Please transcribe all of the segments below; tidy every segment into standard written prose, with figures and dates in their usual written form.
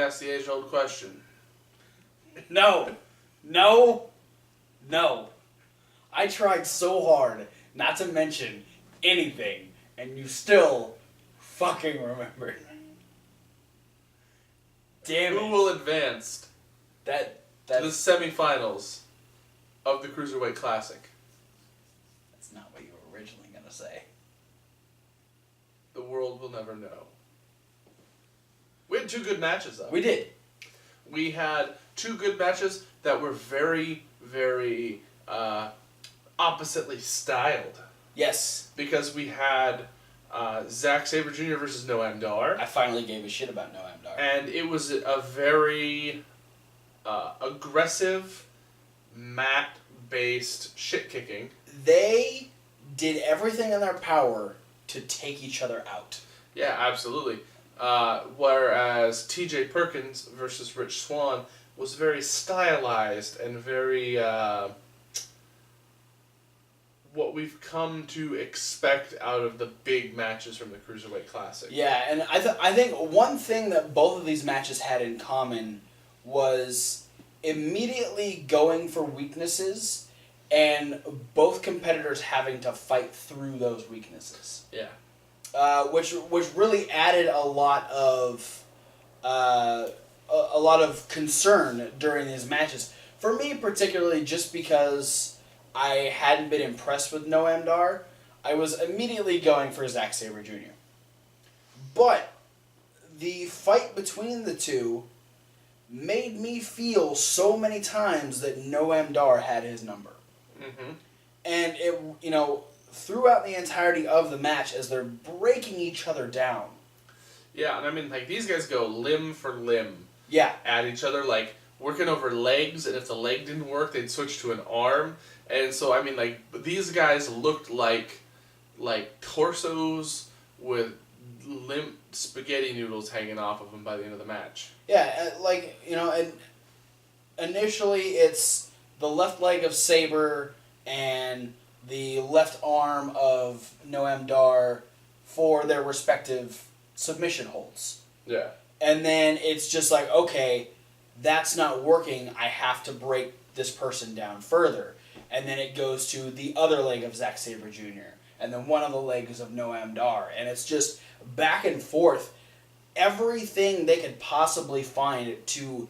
ask the age-old question. No. No. No. I tried so hard not to mention anything, and you fucking remembered. Damn it. Who will advance to the semifinals of the Cruiserweight Classic? That's not what you were originally going to say. The world will never know. We had two good matches, though. We did. We had two good matches that were very, very oppositely styled. Yes. Because we had Zack Sabre Jr. versus Noam Dar. I finally gave a shit about Noam Dar. And it was a very aggressive, mat-based shit-kicking. They did everything in their power to take each other out. Yeah, absolutely. Whereas T.J. Perkins versus Rich Swann was very stylized and very what we've come to expect out of the big matches from the Cruiserweight Classic. Yeah, and I think one thing that both of these matches had in common was immediately going for weaknesses and both competitors having to fight through those weaknesses. Yeah. Which really added a lot of concern during these matches. For me, particularly, just because I hadn't been impressed with Noam Dar, I was immediately going for Zack Sabre Jr. But the fight between the two made me feel so many times that Noam Dar had his number. Mm-hmm. And it, throughout the entirety of the match, as they're breaking each other down. Yeah, and I mean, like, these guys go limb for limb. Yeah. At each other, like, working over legs, and if the leg didn't work, they'd switch to an arm. And so, I mean, like, these guys looked like torsos with limp spaghetti noodles hanging off of them by the end of the match. Yeah, and initially it's the left leg of Sabre and the left arm of Noam Dar for their respective submission holds. Yeah. And then it's just like, okay, that's not working. I have to break this person down further. And then it goes to the other leg of Zack Sabre Jr. And then one of the legs of Noam Dar. And it's just back and forth. Everything they could possibly find to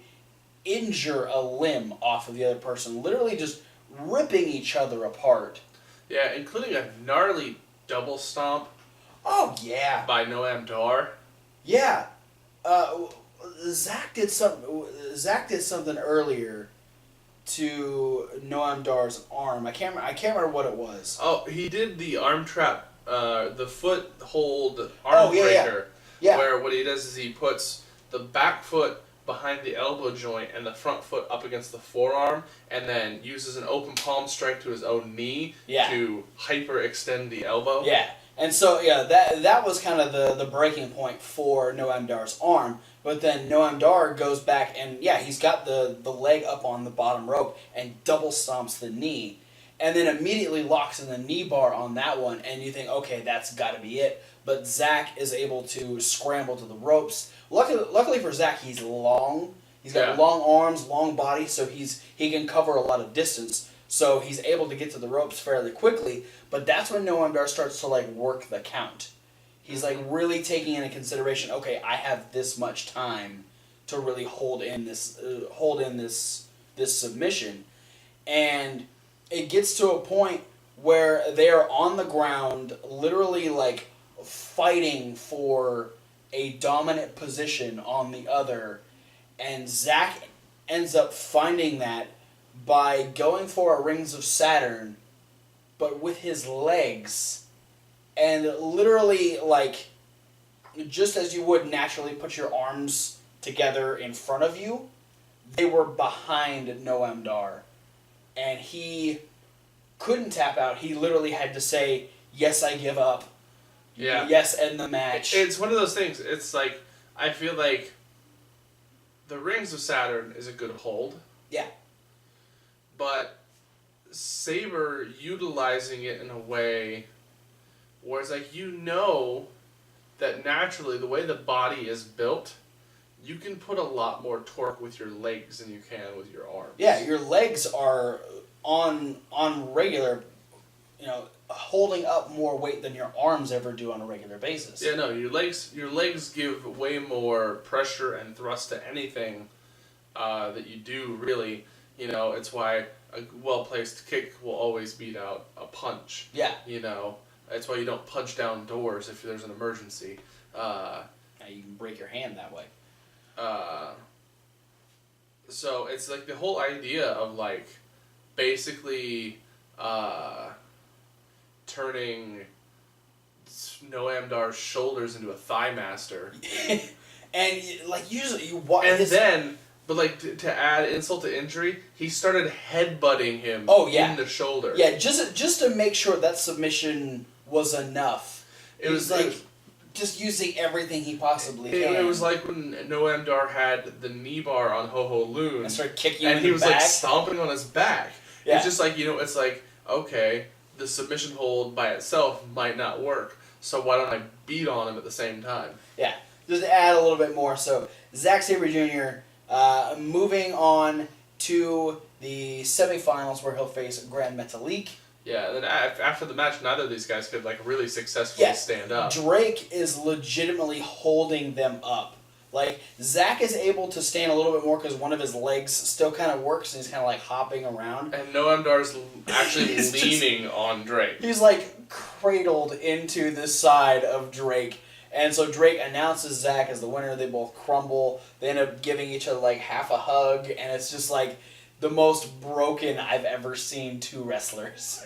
injure a limb off of the other person. Literally just ripping each other apart. Yeah, including a gnarly double stomp. Oh, yeah. By Noam Dar. Yeah. Zack did something earlier to Noam Dar's arm. I can't remember what it was. Oh, he did the arm trap, the foot hold arm breaker. Yeah. Where what he does is he puts the back foot behind the elbow joint and the front foot up against the forearm, and then uses an open palm strike to his own knee to hyperextend the elbow. Yeah. And so, that was kind of the breaking point for Noam Dar's arm. But then Noam Dar goes back and, he's got the leg up on the bottom rope and double stomps the knee. And then immediately locks in the knee bar on that one. And you think, okay, that's got to be it. But Zack is able to scramble to the ropes. Luckily for Zack, he's long. He's got long arms, long body, so he can cover a lot of distance. So he's able to get to the ropes fairly quickly, but that's when Noam Dar starts to work the count. He's really taking into consideration, okay, I have this much time to really hold in this submission, and it gets to a point where they are on the ground, literally fighting for a dominant position on the other, and Zack ends up finding that by going for a Rings of Saturn, but with his legs, and literally, just as you would naturally put your arms together in front of you, they were behind Noam Dar, and he couldn't tap out. He literally had to say, yes, I give up. Yeah. Yes, end the match. It's one of those things. It's I feel like the Rings of Saturn is a good hold. Yeah. But Sabre utilizing it in a way where it's that naturally the way the body is built, you can put a lot more torque with your legs than you can with your arms. Yeah, your legs are on regular, holding up more weight than your arms ever do on a regular basis. Yeah, no, your legs give way more pressure and thrust to anything that you do, really. It's why a well-placed kick will always beat out a punch. Yeah. That's why you don't punch down doors if there's an emergency. You can break your hand that way. So it's like the whole idea of like basically turning Noam Dar's shoulders into a thigh master. And like usually you watch. And then, but like to add insult to injury, he started headbutting him in the shoulder. Yeah, just to make sure that submission was enough. It was like just using everything he possibly can. It was like when Noam Dar had the knee bar on Ho Ho Loon. And started kicking him in the was back. Like stomping on his back. Yeah. It's just like, it's like, okay, the submission hold by itself might not work, so why don't I beat on him at the same time? Yeah, just to add a little bit more. So, Zack Sabre Jr. Moving on to the semifinals where he'll face Gran Metalik. Yeah, and then after the match, neither of these guys could like really successfully stand up. Drake is legitimately holding them up. Like, Zack is able to stand a little bit more because one of his legs still kind of works and he's kind of like hopping around. And Noam Dar's actually leaning on Drake. He's like cradled into the side of Drake. And so Drake announces Zack as the winner. They both crumble. They end up giving each other like half a hug. And it's just like the most broken I've ever seen two wrestlers.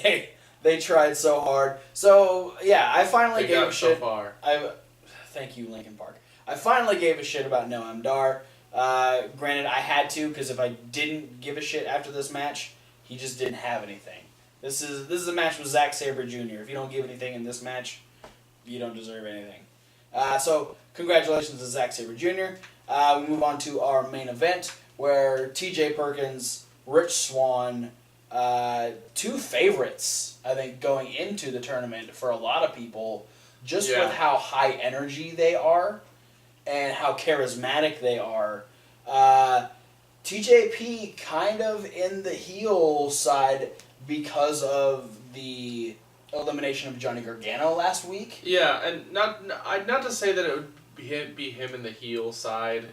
They tried so hard. So, yeah, I finally gave a shit. So far. Thank you, Linkin Park. I finally gave a shit about Noam Dar. Granted, I had to, because if I didn't give a shit after this match, he just didn't have anything. This is a match with Zack Sabre Jr. If you don't give anything in this match, you don't deserve anything. So, congratulations to Zack Sabre Jr. We move on to our main event, where TJ Perkins, Rich Swann, two favorites, I think, going into the tournament for a lot of people, just with how high energy they are and how charismatic they are. TJP kind of in the heel side because of the elimination of Johnny Gargano last week. Yeah, and not to say that it would be him in the heel side.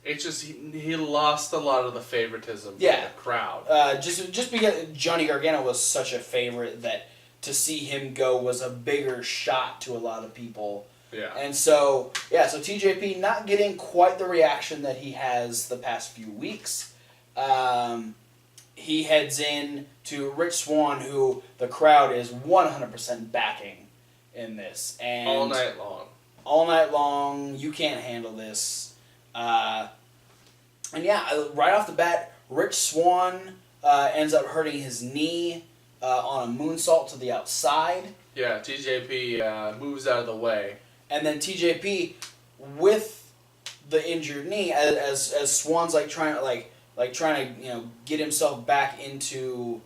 It's just he lost a lot of the favoritism from the crowd. Just because Johnny Gargano was such a favorite that to see him go was a bigger shot to a lot of people. Yeah. And so TJP not getting quite the reaction that he has the past few weeks. He heads in to Rich Swann, who the crowd is 100% backing in this. And all night long. All night long, you can't handle this. And yeah, right off the bat, Rich Swann ends up hurting his knee on a moonsault to the outside. Yeah, TJP moves out of the way. And then TJP, with the injured knee, as Swann's trying to get himself back into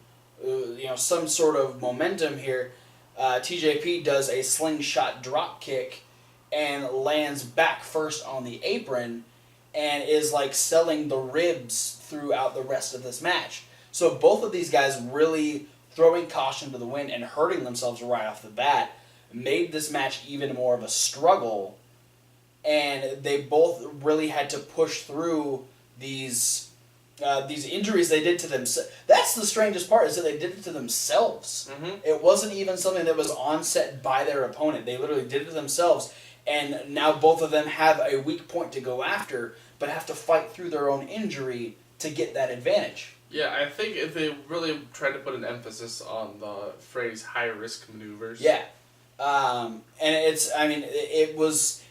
some sort of momentum here, TJP does a slingshot drop kick and lands back first on the apron and is selling the ribs throughout the rest of this match. So both of these guys really throwing caution to the wind and hurting themselves right off the bat made this match even more of a struggle, and they both really had to push through these injuries they did to themselves. That's the strangest part, is that they did it to themselves. Mm-hmm. It wasn't even something that was onset by their opponent. They literally did it to themselves, and now both of them have a weak point to go after, but have to fight through their own injury to get that advantage. Yeah, I think if they really tried to put an emphasis on the phrase high-risk maneuvers. Yeah. And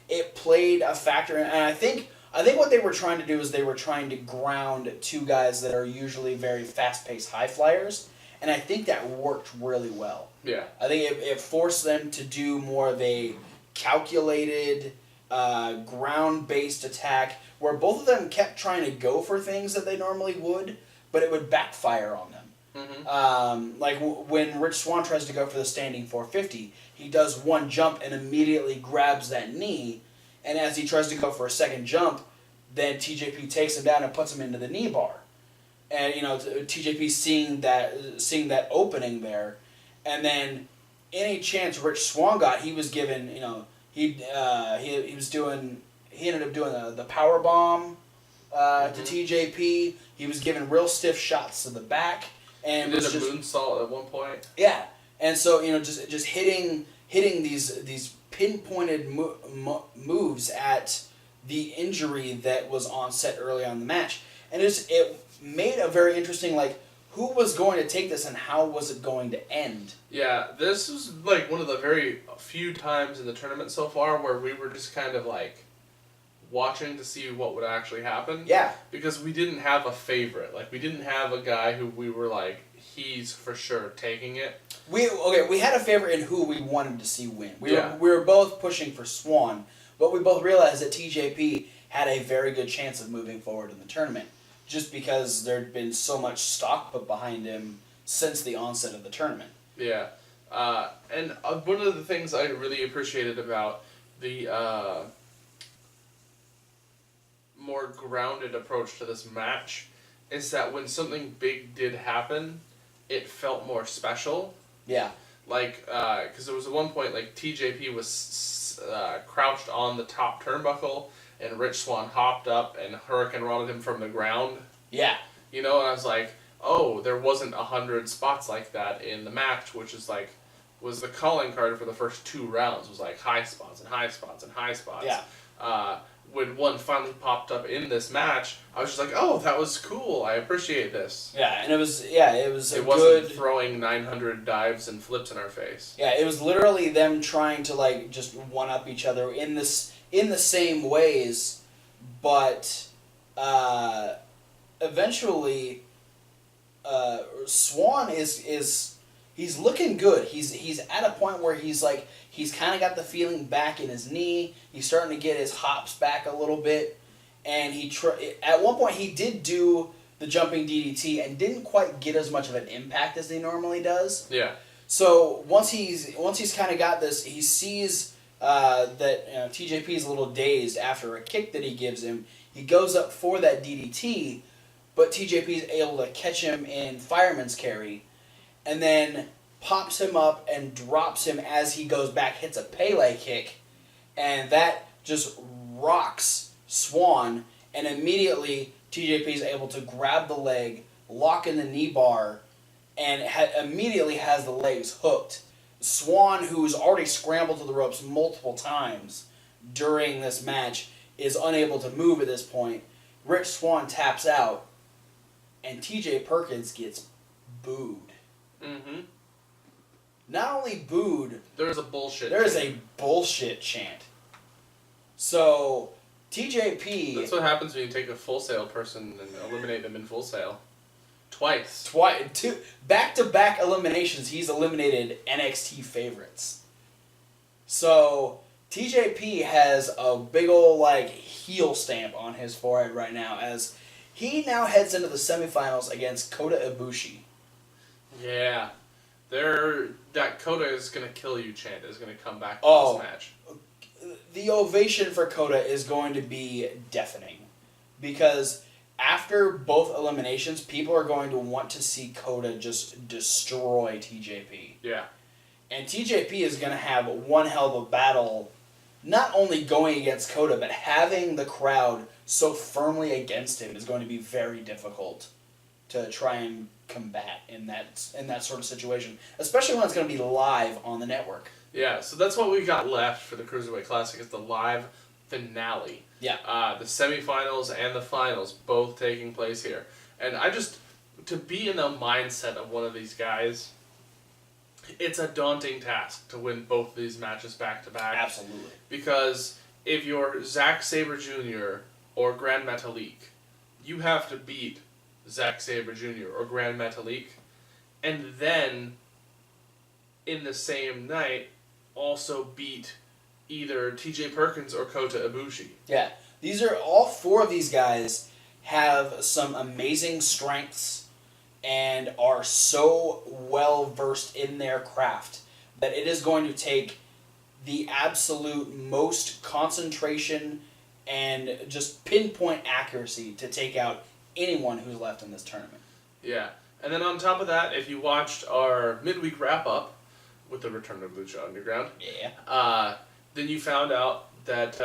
it played a factor, and I think what they were trying to do is they were trying to ground two guys that are usually very fast-paced high flyers, and I think that worked really well. Yeah. I think it forced them to do more of a calculated, ground-based attack, where both of them kept trying to go for things that they normally would, but it would backfire on them. Mm-hmm. When Rich Swann tries to go for the standing 450, he does one jump and immediately grabs that knee, and as he tries to go for a second jump, then TJP takes him down and puts him into the knee bar. And, TJP seeing that opening there, and then any chance Rich Swann got, he was given, he ended up doing the power bomb to TJP. He was given real stiff shots to the back, and he did a moonsault at one point. Yeah, and so just hitting these pinpointed moves at the injury that was on set early on in the match, and it made a very interesting, who was going to take this and how was it going to end? Yeah, this was one of the very few times in the tournament so far where we were just kind of watching to see what would actually happen. Yeah. Because we didn't have a favorite. We didn't have a guy who we were he's for sure taking it. We had a favorite in who we wanted to see win. We were both pushing for Swann, but we both realized that TJP had a very good chance of moving forward in the tournament, just because there'd been so much stock put behind him since the onset of the tournament. Yeah. And one of the things I really appreciated about the more grounded approach to this match is that when something big did happen, it felt more special. Yeah. Because there was at one point, TJP was crouched on the top turnbuckle, and Rich Swann hopped up and Hurricane Rotted him from the ground. Yeah. And I was like, oh, there wasn't 100 spots like that in the match, which is was the calling card for the first 2 rounds, was high spots and high spots and high spots. Yeah. When one finally popped up in this match, I was just oh, that was cool. I appreciate this. Yeah, and it wasn't throwing 900 dives and flips in our face. Yeah, it was literally them trying to just one up each other in the same ways, but eventually Swann he's looking good. He's at a point where he's kind of got the feeling back in his knee. He's starting to get his hops back a little bit, and at one point he did do the jumping DDT and didn't quite get as much of an impact as he normally does. Yeah. So once he's kind of got this, he sees that TJP is a little dazed after a kick that he gives him. He goes up for that DDT, but TJP is able to catch him in fireman's carry, and then pops him up and drops him as he goes back, hits a Pele kick, and that just rocks Swann, and immediately TJP is able to grab the leg, lock in the knee bar, and immediately has the legs hooked. Swann, who's already scrambled to the ropes multiple times during this match, is unable to move at this point. Rich Swann taps out, and TJ Perkins gets booed. Mm-hmm. Not only booed, there's a bullshit chant. So, TJP... That's what happens when you take a Full Sail person and eliminate them in Full Sail. Twice. Back-to-back eliminations, he's eliminated NXT favorites. So, TJP has a big ol' heel stamp on his forehead right now, as he now heads into the semifinals against Kota Ibushi. Yeah. That Kota is going to kill you chant is going to come back to this match. The ovation for Kota is going to be deafening, because after both eliminations, people are going to want to see Kota just destroy TJP. Yeah. And TJP is going to have one hell of a battle, not only going against Kota, but having the crowd so firmly against him is going to be very difficult to try and combat in that sort of situation, especially when it's going to be live on the network. Yeah, so that's what we got left for the Cruiserweight Classic is the live finale. Yeah. The semifinals and the finals both taking place here. And to be in the mindset of one of these guys, it's a daunting task to win both of these matches back to back. Absolutely. Because if you're Zack Sabre Jr. or Gran Metalik, you have to beat Zack Sabre Jr. or Gran Metalik, and then in the same night also beat either TJ Perkins or Kota Ibushi. Yeah. All 4 of these guys have some amazing strengths and are so well versed in their craft that it is going to take the absolute most concentration and just pinpoint accuracy to take out anyone who's left in this tournament. Yeah. And then on top of that, if you watched our midweek wrap-up with the return of Lucha Underground, then you found out that,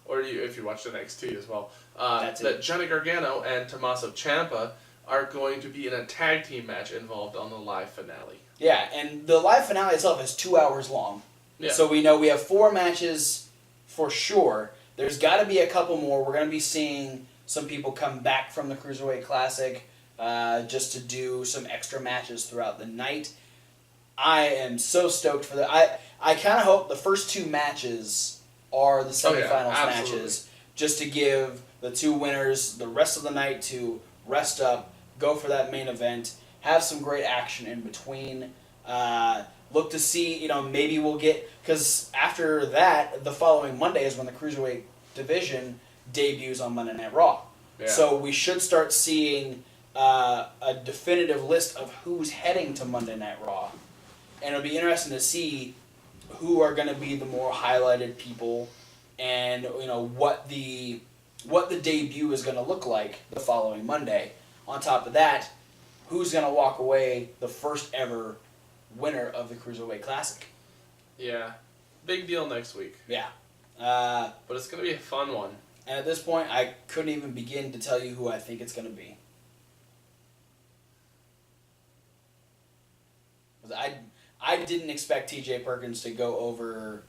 if you watched NXT as well, that Johnny Gargano and Tommaso Ciampa are going to be in a tag team match involved on the live finale. Yeah, and the live finale itself is 2 hours long. Yeah. So we know we have 4 matches for sure. There's got to be a couple more. We're going to be seeing some people come back from the Cruiserweight Classic just to do some extra matches throughout the night. I am so stoked for that. I kind of hope the first 2 matches are the semifinals matches, just to give the 2 winners the rest of the night to rest up, go for that main event, have some great action in between. Look to see, maybe we'll get, because after that, the following Monday is when the Cruiserweight division debuts on Monday Night Raw. Yeah. So we should start seeing a definitive list of who's heading to Monday Night Raw. And it'll be interesting to see who are going to be the more highlighted people, and what the debut is going to look like the following Monday. On top of that, who's going to walk away the first ever winner of the Cruiserweight Classic? Yeah, big deal next week. Yeah, but it's going to be a fun one. And at this point, I couldn't even begin to tell you who I think it's going to be. I didn't expect TJ Perkins to go over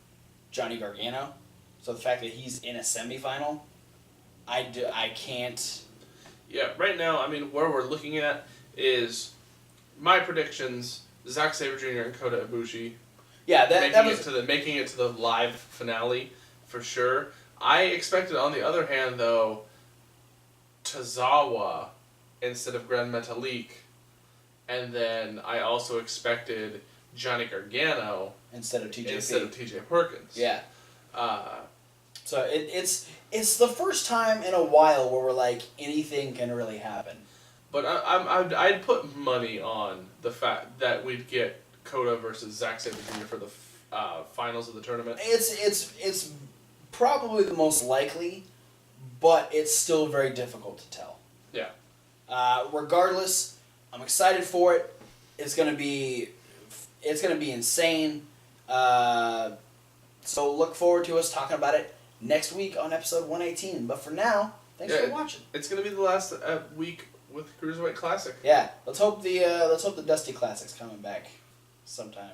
Johnny Gargano. So the fact that he's in a semifinal, I can't... Yeah, right now, where we're looking at is my predictions, Zack Sabre Jr. and Kota Ibushi. Yeah, making it to the live finale, for sure. I expected, on the other hand, though, Tozawa instead of Gran Metalik. And then I also expected Johnny Gargano instead of TJ Perkins. Yeah. So it's the first time in a while where we're like, anything can really happen. But I'd put money on the fact that we'd get Kota versus Zack Sabre Jr. for the finals of the tournament. It's probably the most likely, but it's still very difficult to tell. Yeah. Regardless, I'm excited for it. It's gonna be insane. So look forward to us talking about it next week on episode 118. But for now, thanks for watching. It's gonna be the last week with Cruiserweight Classic. Yeah, let's hope the Dusty Classic's coming back sometime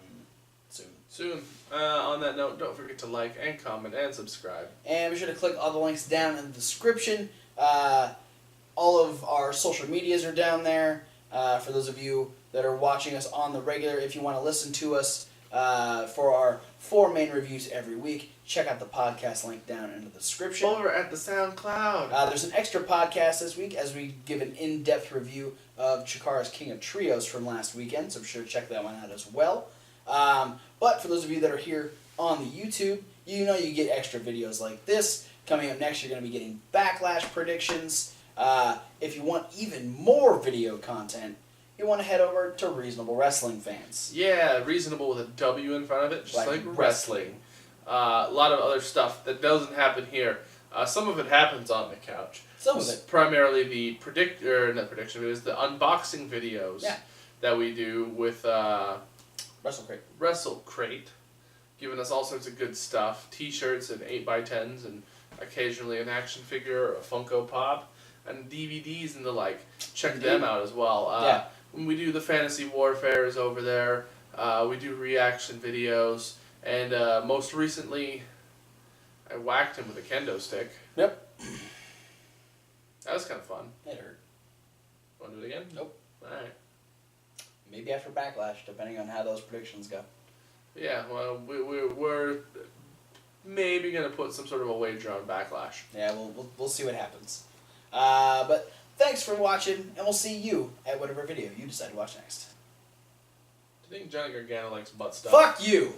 soon. On that note, don't forget to like and comment and subscribe. And be sure to click all the links down in the description. All of our social medias are down there. For those of you that are watching us on the regular, if you want to listen to us for our 4 main reviews every week, check out the podcast link down in the description. Over at the SoundCloud. There's an extra podcast this week as we give an in-depth review of Chikara's King of Trios from last weekend, so be sure to check that one out as well. But for those of you that are here on the YouTube, you get extra videos like this. Coming up next, you're going to be getting Backlash predictions. If you want even more video content, you want to head over to Reasonable Wrestling Fans. Yeah, reasonable with a W in front of it, just like wrestling. A lot of other stuff that doesn't happen here. Some of it happens on the couch. Some of it. Primarily the prediction videos, the unboxing videos that we do with Wrestle Crate, giving us all sorts of good stuff. T-shirts and 8x10s and occasionally an action figure or a Funko Pop. And DVDs and the like. Check them out as well. When we do the Fantasy Warfares over there, we do reaction videos, and most recently, I whacked him with a kendo stick. Yep. That was kind of fun. It hurt. Want to do it again? Nope. Alright. Maybe after Backlash, depending on how those predictions go. Yeah, well, we're maybe going to put some sort of a wager on Backlash. Yeah, we'll see what happens. But thanks for watching, and we'll see you at whatever video you decide to watch next. Do you think Johnny Gargano likes butt stuff? Fuck you!